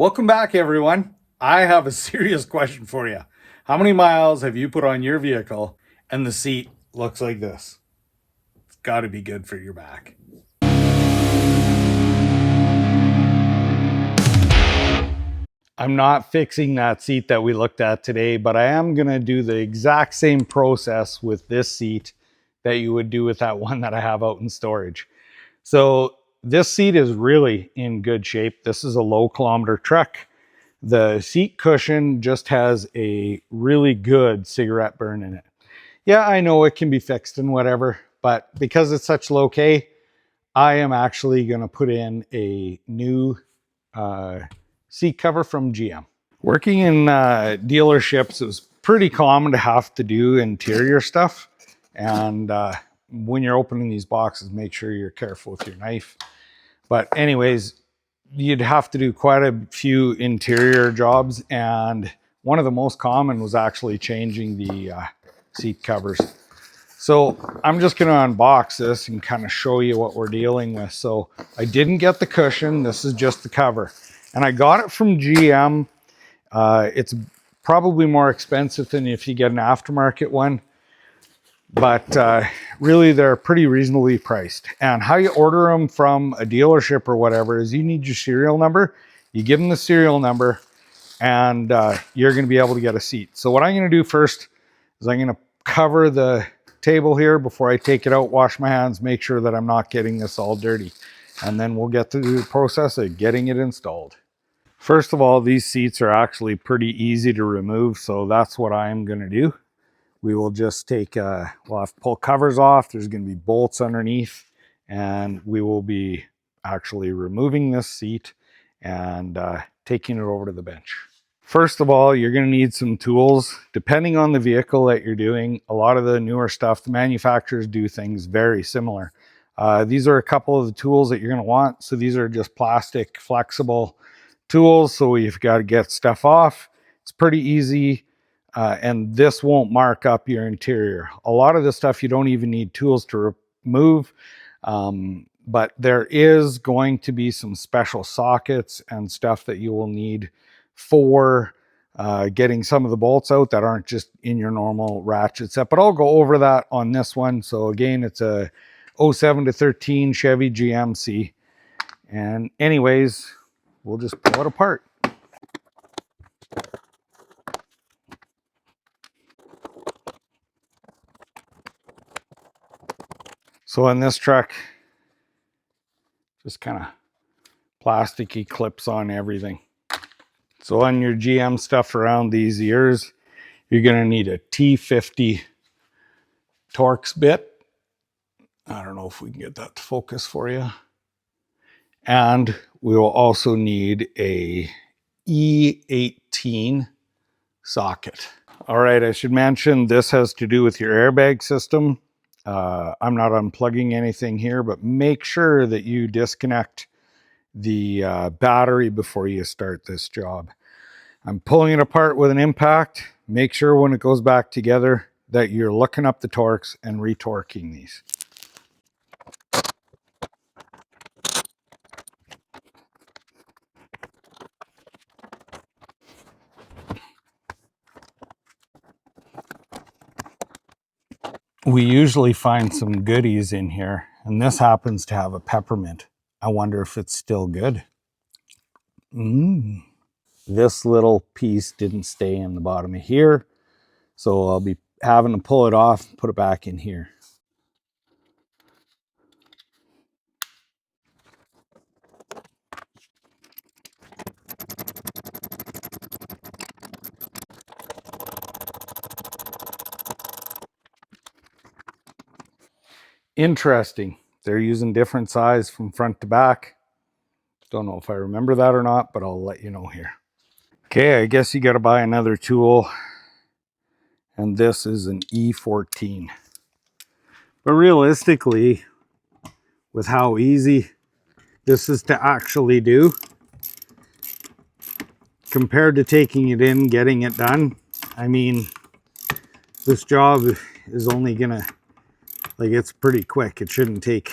Welcome back, everyone. I have a serious question for you. How many miles have you put on your vehicle and the seat looks like this? It's got to be good for your back. I'm not fixing that seat that we looked at today, but I am going to do the exact same process with this seat that you would do with that one that I have out in storage. So this seat is really in good shape. This is a low kilometer truck. The seat cushion just has a really good cigarette burn in it. Yeah, I know it can be fixed and whatever, but because it's such low K, I am actually going to put in a new seat cover from GM. Working in dealerships, it was pretty common to have to do interior stuff. And when you're opening these boxes, make sure you're careful with your knife. But anyways, you'd have to do quite a few interior jobs, and one of the most common was actually changing the seat covers. So I'm just going to unbox this and kind of show you what we're dealing with. So I didn't get the cushion. This is just the cover, and I got it from GM. It's probably more expensive than if you get an aftermarket one, but really they're pretty reasonably priced. And how you order them from a dealership or whatever is you need your serial number. You give them the serial number, and you're going to be able to get a seat. So what I'm going to do first is I'm going to cover the table here before I take it out, wash my hands, make sure that I'm not getting this all dirty, and then we'll get to the process of getting it installed. First of all, these seats are actually pretty easy to remove, so that's what I'm going to do. We will just take, we'll have to pull covers off. There's going to be bolts underneath, and we will be actually removing this seat and taking it over to the bench. First of all, you're going to need some tools. Depending on the vehicle that you're doing, a lot of the newer stuff, the manufacturers do things very similar. These are a couple of the tools that you're going to want. So these are just plastic, flexible tools. So you've got to get stuff off. It's pretty easy. And this won't mark up your interior. A lot of the stuff you don't even need tools to remove, but there is going to be some special sockets and stuff that you will need for getting some of the bolts out that aren't just in your normal ratchet set. But I'll go over that on this one. So again, it's a 07 to 13 Chevy GMC. And anyways, we'll just pull it apart. So in this truck, just kind of plasticky clips on everything. So on your GM stuff around these ears, you're going to need a T50 Torx bit. I don't know if we can get that to focus for you. And we will also need a E18 socket. All right, I should mention this has to do with your airbag system. I'm not unplugging anything here, but make sure that you disconnect the battery before you start this job. I'm pulling it apart with an impact. Make sure when it goes back together that you're looking up the torques and retorquing these. We usually find some goodies in here, and this happens to have a peppermint. I wonder if it's still good. This little piece didn't stay in the bottom of here, so I'll be having to pull it off and put it back in here. Interesting. They're using different size from front to back. Don't know if I remember that or not, but I'll let you know here. Okay, I guess you got to buy another tool. And this is an E14. But realistically, with how easy this is to actually do, compared to taking it in, getting it done, I mean, this job is only gonna, like, it's pretty quick. It shouldn't take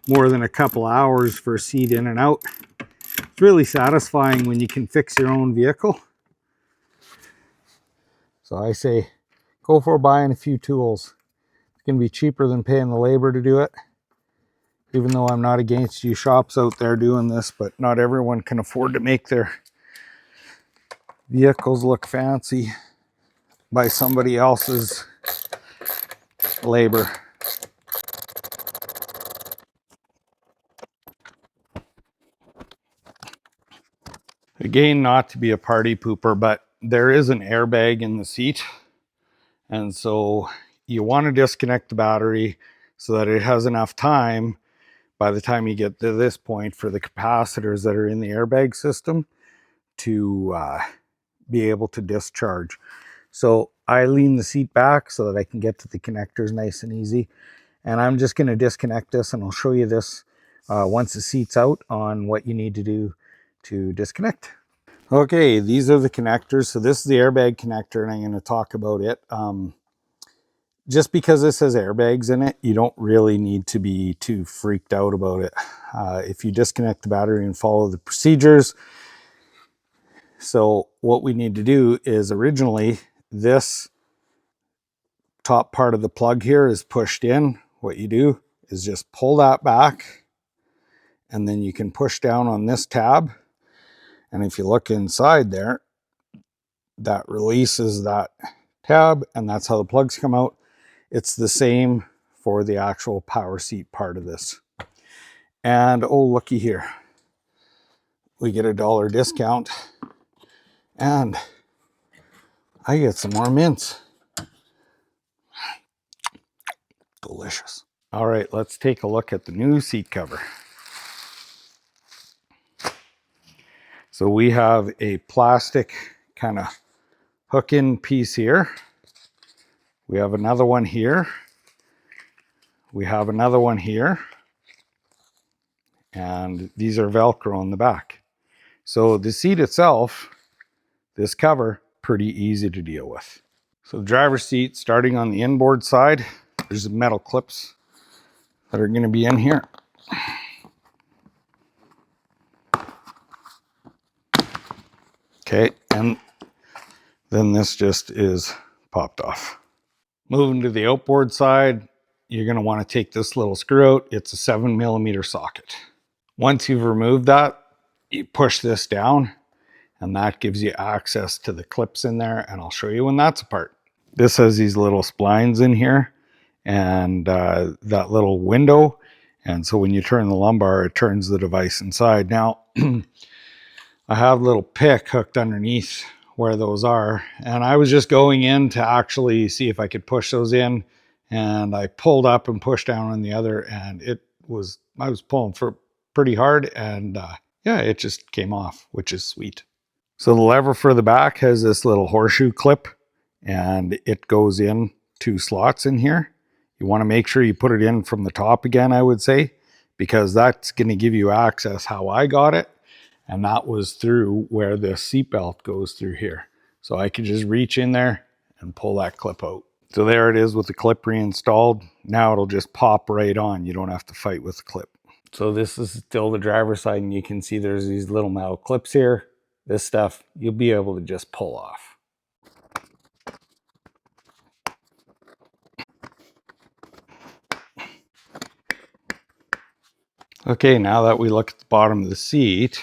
more than a couple hours for a seat in and out. It's really satisfying when you can fix your own vehicle. So I say, go for buying a few tools. It's going to be cheaper than paying the labor to do it. Even though I'm not against you shops out there doing this, but not everyone can afford to make their vehicles look fancy by somebody else's labor. Again, not to be a party pooper, but there is an airbag in the seat. And so you want to disconnect the battery so that it has enough time by the time you get to this point for the capacitors that are in the airbag system to be able to discharge. So I lean the seat back so that I can get to the connectors nice and easy. And I'm just going to disconnect this, and I'll show you this once the seat's out on what you need to do to disconnect. Okay, these are the connectors. So this is the airbag connector, and I'm going to talk about it. Just because this has airbags in it, you don't really need to be too freaked out about it. If you disconnect the battery and follow the procedures. So what we need to do is, originally this top part of the plug here is pushed in. What you do is just pull that back, and then you can push down on this tab. And if you look inside there, that releases that tab, and that's how the plugs come out. It's the same for the actual power seat part of this. And oh, looky here. We get $1 discount, and I get some more mints. Delicious. All right, let's take a look at the new seat cover. So we have a plastic kind of hook-in piece here. We have another one here. We have another one here. And these are Velcro on the back. So the seat itself, this cover, pretty easy to deal with. So the driver's seat, starting on the inboard side, there's metal clips that are going to be in here. Okay, and then this just is popped off. Moving to the outboard side, you're going to want to take this little screw out. It's a 7mm socket. Once you've removed that, you push this down, and that gives you access to the clips in there, and I'll show you when that's apart. This has these little splines in here, and that little window, and so when you turn the lumbar, it turns the device inside. Now, I have a little pick hooked underneath where those are, and I was just going in to actually see if I could push those in, and I pulled up and pushed down on the other, and I was pulling for pretty hard, and yeah, it just came off, which is sweet. So the lever for the back has this little horseshoe clip, and it goes in 2 slots in here. You want to make sure you put it in from the top again, I would say, because that's going to give you access how I got it. And that was through where the seatbelt goes through here. So I could just reach in there and pull that clip out. So there it is with the clip reinstalled. Now it'll just pop right on. You don't have to fight with the clip. So this is still the driver's side, and you can see there's these little metal clips here. This stuff you'll be able to just pull off. Okay, now that we look at the bottom of the seat,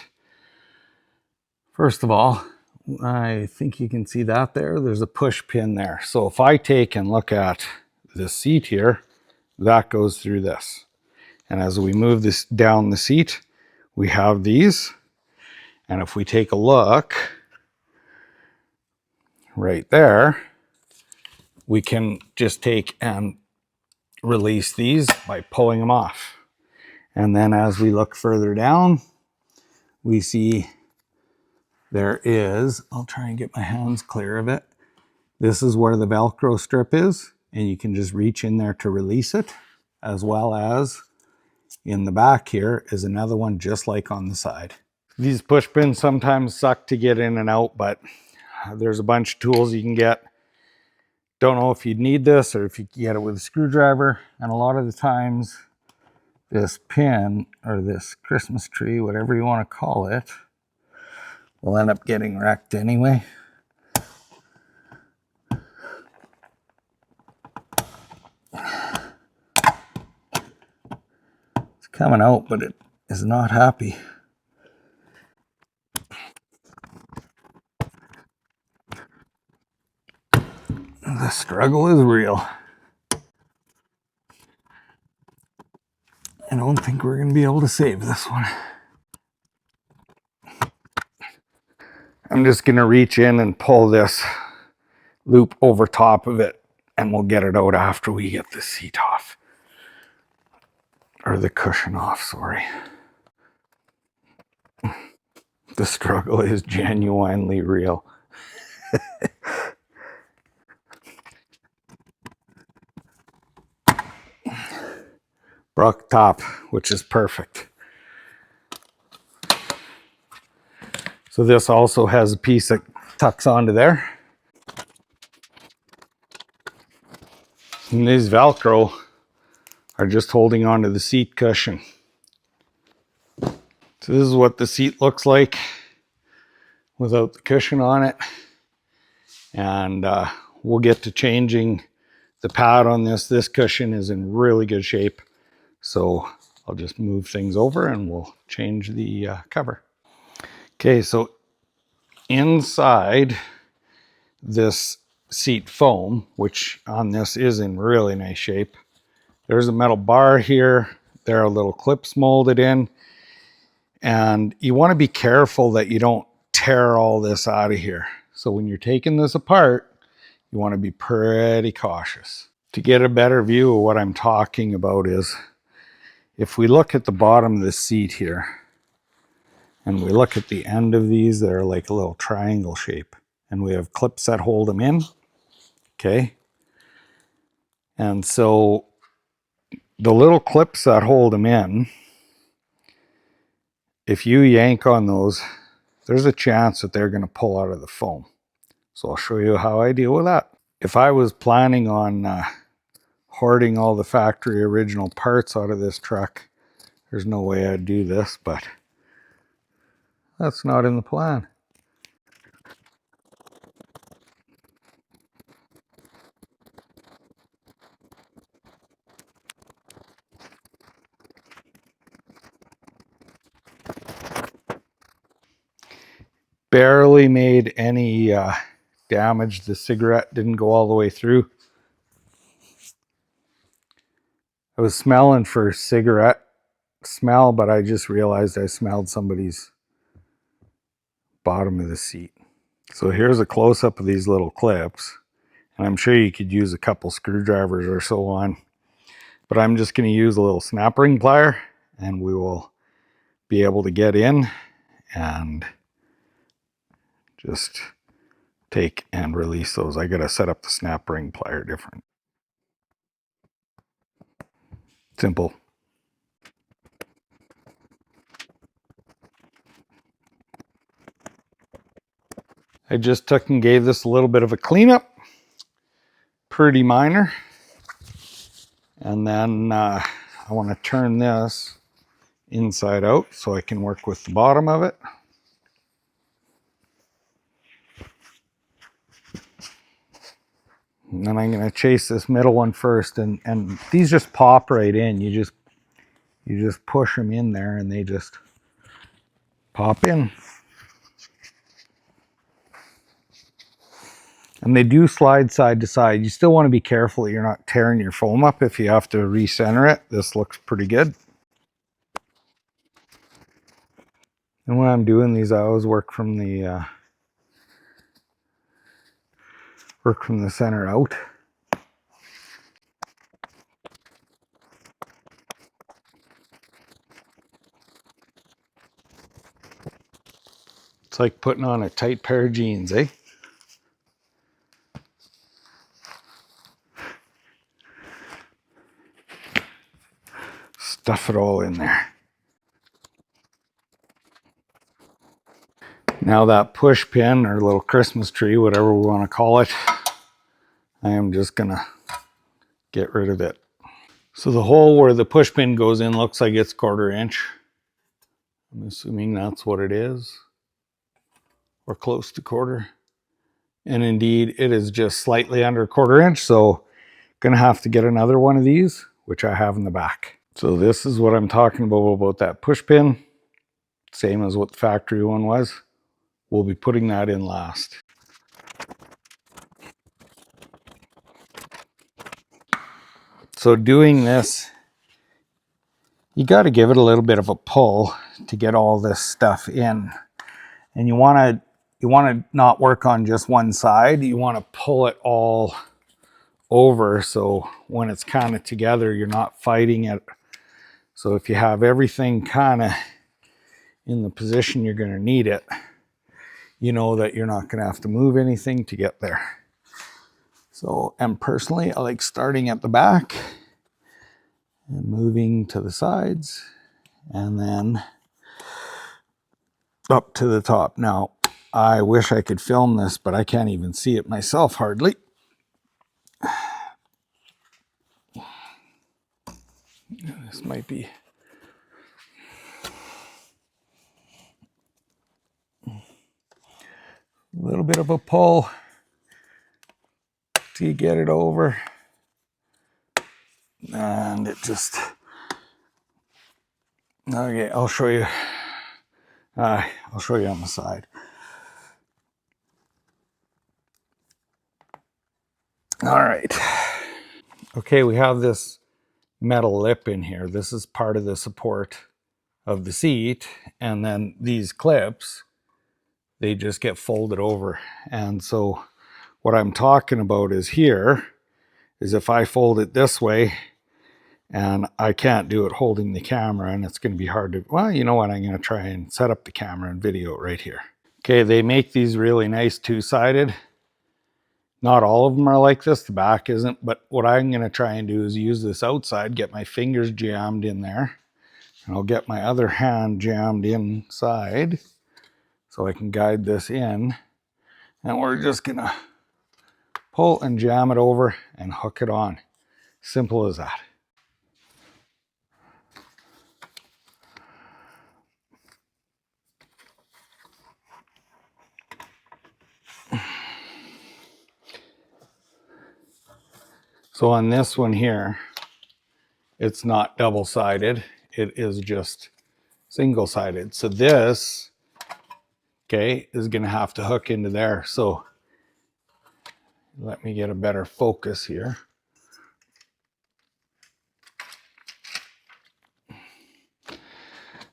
first of all, I think you can see that there. There's a push pin there. So if I take and look at this seat here, that goes through this. And as we move this down the seat, we have these. And if we take a look right there, we can just take and release these by pulling them off. And then as we look further down, we see there is, I'll try and get my hands clear of it. This is where the Velcro strip is, and you can just reach in there to release it, as well as in the back here is another one just like on the side. These push pins sometimes suck to get in and out, but there's a bunch of tools you can get. Don't know if you'd need this or if you can get it with a screwdriver. And a lot of the times this pin or this Christmas tree, whatever you want to call it, we'll end up getting wrecked anyway. It's coming out, but it is not happy. The struggle is real. I don't think we're going to be able to save this one. I'm just going to reach in and pull this loop over top of it, and we'll get it out after we get the seat off. Or the cushion off, sorry. The struggle is genuinely real. Broke top, which is perfect. So this also has a piece that tucks onto there. And these Velcro are just holding onto the seat cushion. So this is what the seat looks like without the cushion on it. And we'll get to changing the pad on this. This cushion is in really good shape. So I'll just move things over and we'll change the cover. Okay, so inside this seat foam, which on this is in really nice shape, there's a metal bar here. There are little clips molded in. And you want to be careful that you don't tear all this out of here. So when you're taking this apart, you want to be pretty cautious. To get a better view of what I'm talking about is, if we look at the bottom of the seat here, and we look at the end of these, they're like a little triangle shape. And we have clips that hold them in, okay? And so the little clips that hold them in, if you yank on those, there's a chance that they're going to pull out of the foam. So I'll show you how I deal with that. If I was planning on hoarding all the factory original parts out of this truck, there's no way I'd do this, but that's not in the plan. Barely made any damage. The cigarette didn't go all the way through. I was smelling for cigarette smell, but I just realized I smelled somebody's bottom of the seat. So here's a close-up of these little clips, and I'm sure you could use a couple screwdrivers or so on, but I'm just going to use a little snap ring plier, and we will be able to get in and just take and release those. I got to set up the snap ring plier different. Simple. I just took and gave this a little bit of a cleanup. Pretty minor. And then I want to turn this inside out so I can work with the bottom of it. And then I'm going to chase this middle one first, and these just pop right in. You just push them in there and they just pop in. And they do slide side to side. You still want to be careful that you're not tearing your foam up if you have to recenter it. This looks pretty good. And when I'm doing these, I always work from the center out. It's like putting on a tight pair of jeans, eh? Stuff it all in there. Now that push pin or little Christmas tree, whatever we want to call it, I am just gonna get rid of it. So the hole where the push pin goes in looks like it's 1/4 inch. I'm assuming that's what it is. or close to quarter. And indeed, it is just slightly under a 1/4 inch. So gonna have to get another one of these, which I have in the back. So this is what I'm talking about that push pin. Same as what the factory one was. We'll be putting that in last. So doing this, you got to give it a little bit of a pull to get all this stuff in. And you want to not work on just one side. You want to pull it all over, so when it's kind of together, you're not fighting it. So if you have everything kind of in the position you're going to need it, you know that you're not going to have to move anything to get there. So, and personally, I like starting at the back and moving to the sides and then up to the top. Now, I wish I could film this, but I can't even see it myself hardly. This might be a little bit of a pull to get it over. And it just, okay, I'll show you. I'll show you on the side. All right. Okay, we have this metal lip in here. This is part of the support of the seat. And then these clips, they just get folded over. And so what I'm talking about is here, is if I fold it this way, and I can't do it holding the camera, and it's going to be hard to, well, you know what, I'm going to try and set up the camera and video it right here. Okay, they make these really nice two-sided. Not all of them are like this, the back isn't, but what I'm going to try and do is use this outside, get my fingers jammed in there, and I'll get my other hand jammed inside so I can guide this in, and we're just going to pull and jam it over and hook it on. Simple as that. So on this one here, it's not double-sided, it is just single-sided. So this, okay, is gonna have to hook into there. So let me get a better focus here.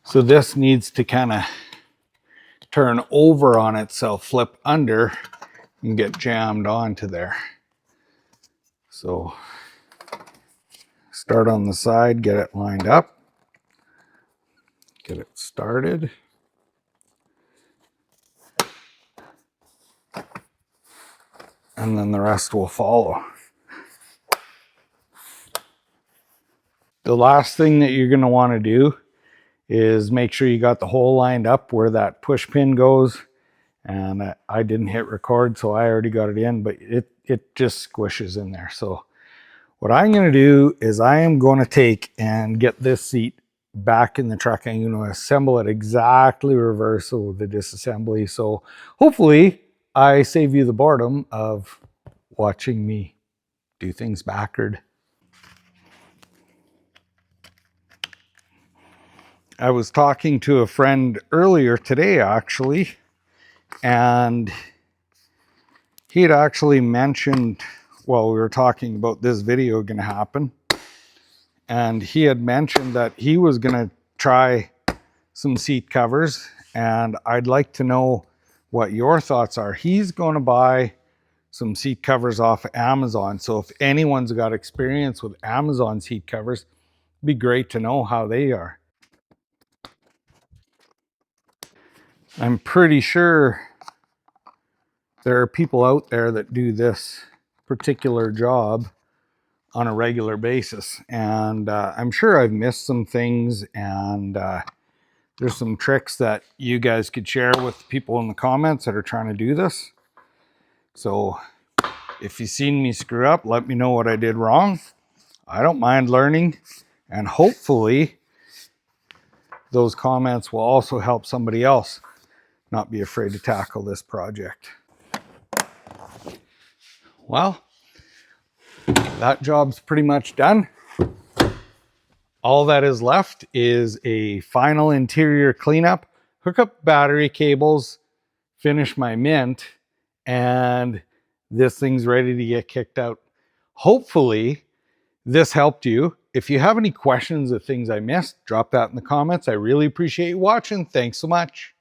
So this needs to kind of turn over on itself, flip under, and get jammed onto there. So start on the side, get it lined up, get it started. And then the rest will follow. The last thing that you're going to want to do is make sure you got the hole lined up where that push pin goes. And I didn't hit record, so I already got it in, but it just squishes in there. So what I'm going to do is I am going to take and get this seat back in the truck. I'm going to assemble it exactly reverse of the disassembly. So hopefully I save you the boredom of watching me do things backward. I was talking to a friend earlier today, actually, and he had actually mentioned, well, we were talking about this video going to happen, and he had mentioned that he was going to try some seat covers, and I'd like to know what your thoughts are. He's going to buy some seat covers off of Amazon, so if anyone's got experience with Amazon seat covers, it'd be great to know how they are. I'm pretty sure there are people out there that do this particular job on a regular basis, and I'm sure I've missed some things, and there's some tricks that you guys could share with people in the comments that are trying to do this. So if you've seen me screw up, let me know what I did wrong. I don't mind learning, and hopefully those comments will also help somebody else. not be afraid to tackle this project. Well, that job's pretty much done. All that is left is a final interior cleanup, hook up battery cables, finish my mint, and this thing's ready to get kicked out. Hopefully this helped you. If you have any questions or things I missed, drop that in the comments. I really appreciate you watching. Thanks so much.